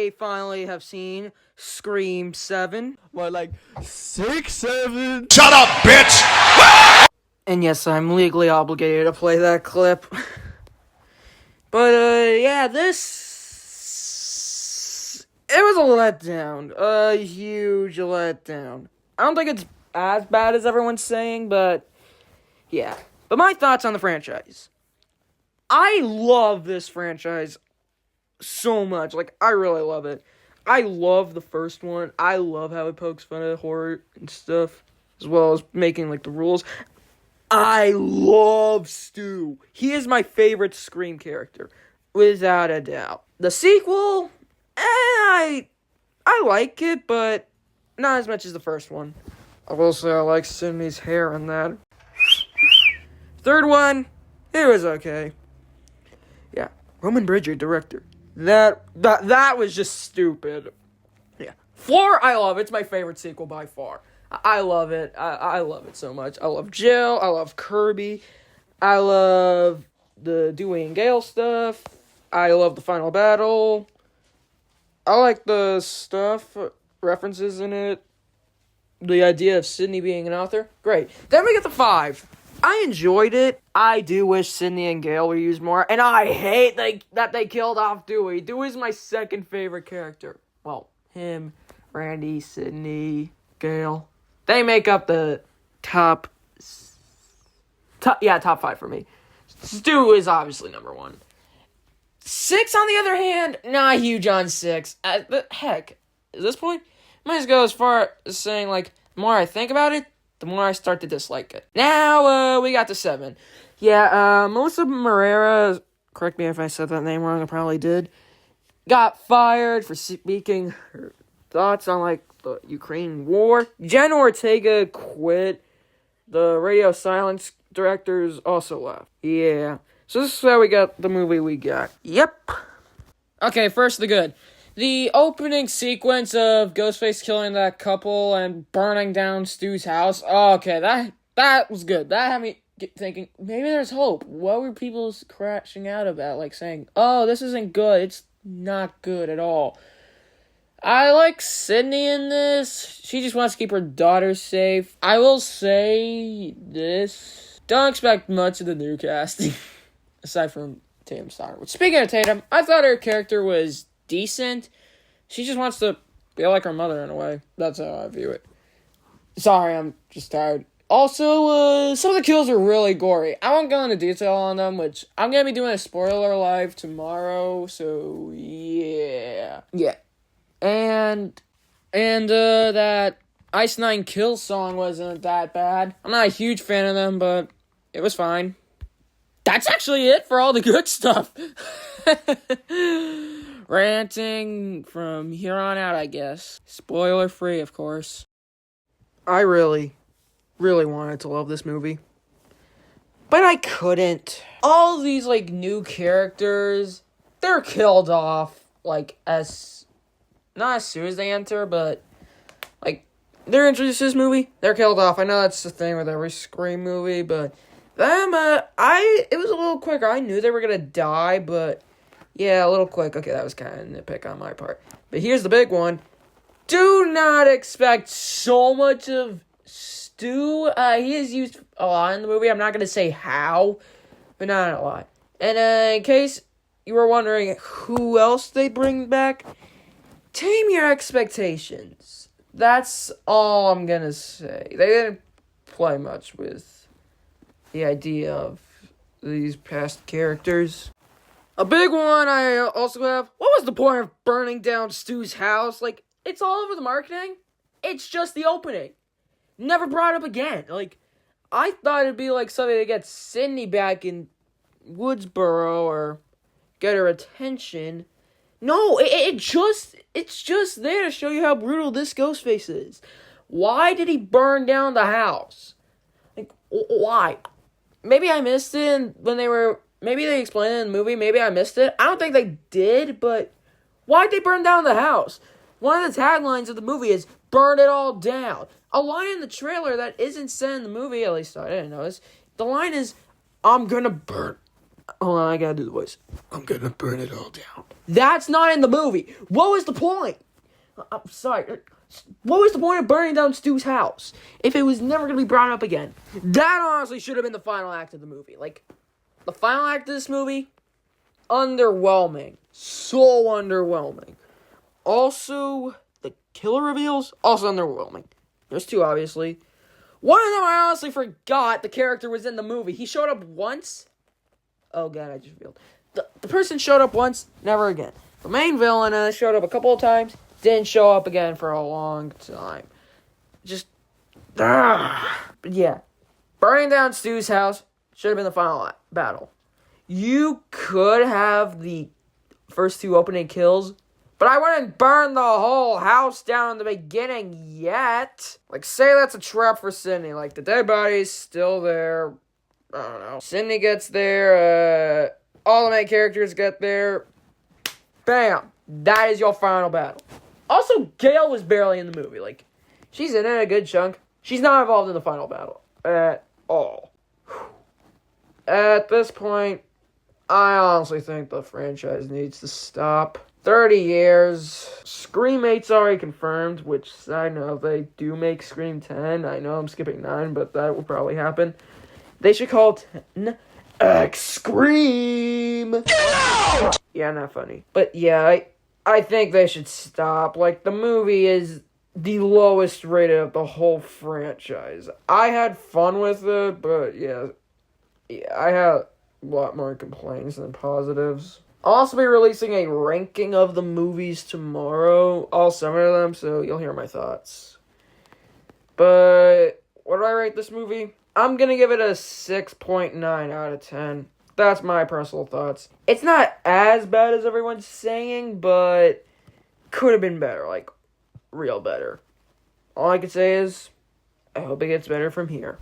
I finally have seen Scream 7. What, like 6, 7? Shut up, bitch! And yes, I'm legally obligated to play that clip. But, yeah, this... It was a letdown. A huge letdown. I don't think it's as bad as everyone's saying, but... Yeah. But my thoughts on the franchise. I love this franchise so much. Like, I really love it. I love the first one. I love how it pokes fun at horror and stuff, as well as making, like, the rules. I love Stu. He is my favorite Scream character, without a doubt. The sequel, I like it, but not as much as the first one. I will say I like Sidney's hair in that. Third one, it was okay. Yeah, Roman Bridger, director. That was just stupid. Yeah. 4, I love it. It's my favorite sequel by far. I love it. I love it so much. I love Jill. I love Kirby. I love the Dewey and Gale stuff. I love the final battle. I like the stuff, references in it. The idea of Sidney being an author. Great. Then we get to 5. I enjoyed it. I do wish Sidney and Gale were used more. And I hate that they killed off Dewey. Dewey's my second favorite character. Well, him, Randy, Sidney, Gale. They make up the top 5 for me. Stu is obviously number 1. 6, on the other hand, not huge on 6. But heck, at this point, might as go as far as saying, like, the more I think about it, the more I start to dislike it. Now, we got to 7. Yeah, Melissa Marrera, correct me if I said that name wrong, I probably did, got fired for speaking her thoughts on, like, the Ukraine war. Jen Ortega quit. The Radio Silence directors also left. Yeah. So this is how we got the movie we got. Yep. Okay, first the good. The opening sequence of Ghostface killing that couple and burning down Stu's house. Oh, okay, that was good. That had me thinking, maybe there's hope. What were people crashing out about? Like saying, oh, this isn't good. It's not good at all. I like Sidney in this. She just wants to keep her daughter safe. I will say this. Don't expect much of the new casting. Aside from Tatum Stoner. Speaking of Tatum, I thought her character was decent. She just wants to be like her mother in a way. That's how I view it. Sorry, I'm just tired. Also, some of the kills are really gory. I won't go into detail on them, which I'm going to be doing a spoiler live tomorrow, so yeah. Yeah. And that Ice Nine Kills song wasn't that bad. I'm not a huge fan of them, but it was fine. That's actually it for all the good stuff. Ranting from here on out, I guess. Spoiler free, of course. I really wanted to love this movie. But I couldn't. All these, like, new characters, they're killed off, like, not as soon as they enter, but, like, they're introduced to this movie, they're killed off. I know that's the thing with every Scream movie, but them, it was a little quicker. I knew they were gonna die, but, yeah, a little quick. Okay, that was kind of a nitpick on my part. But here's the big one. Do not expect so much of Stu. He is used a lot in the movie. I'm not gonna say how, but not a lot. And, in case you were wondering who else they bring back, tame your expectations. That's all I'm gonna say. They didn't play much with the idea of these past characters. A big one I also have, what was the point of burning down Stu's house? Like, it's all over the marketing. It's just the opening. Never brought up again. Like, I thought it'd be like something to get Sidney back in Woodsboro or get her attention. No, it's just there to show you how brutal this Ghostface is. Why did he burn down the house? Like, why? Maybe I missed it maybe they explained it in the movie, maybe I missed it. I don't think they did, but why'd they burn down the house? One of the taglines of the movie is, burn it all down. A line in the trailer that isn't said in the movie, at least I didn't notice, the line is, I'm gonna burn Hold on, I gotta do the voice. I'm gonna burn it all down. That's not in the movie. What was the point? I'm sorry. What was the point of burning down Stu's house if it was never going to be brought up again? That honestly should have been the final act of the movie. Like, the final act of this movie, underwhelming. So underwhelming. Also, the killer reveals, also underwhelming. There's two, obviously. One of them I honestly forgot the character was in the movie. He showed up once. Oh god, I just revealed. The person showed up once, never again. The main villain showed up a couple of times, didn't show up again for a long time. Just, But yeah. Burning down Stu's house should have been the final battle. You could have the first two opening kills, but I wouldn't burn the whole house down in the beginning yet. Like, say that's a trap for Sydney. Like, the dead body's still there. I don't know. Sydney gets there. All the main characters get there. Bam. That is your final battle. Also, Gale was barely in the movie. Like, she's in it a good chunk. She's not involved in the final battle at all. At this point, I honestly think the franchise needs to stop. 30 years. Scream 8's already confirmed, which, side note, they do make Scream 10. I know I'm skipping 9, but that will probably happen. They should call 10 X-Scream! Get out! Yeah, not funny. But yeah, I think they should stop. Like, the movie is the lowest rated of the whole franchise. I had fun with it, but yeah, I had a lot more complaints than positives. I'll also be releasing a ranking of the movies tomorrow, all 7 of them, so you'll hear my thoughts. But what do I rate this movie? I'm gonna give it a 6.9 out of 10. That's my personal thoughts. It's not as bad as everyone's saying, but could have been better, like, real better. All I can say is, I hope it gets better from here.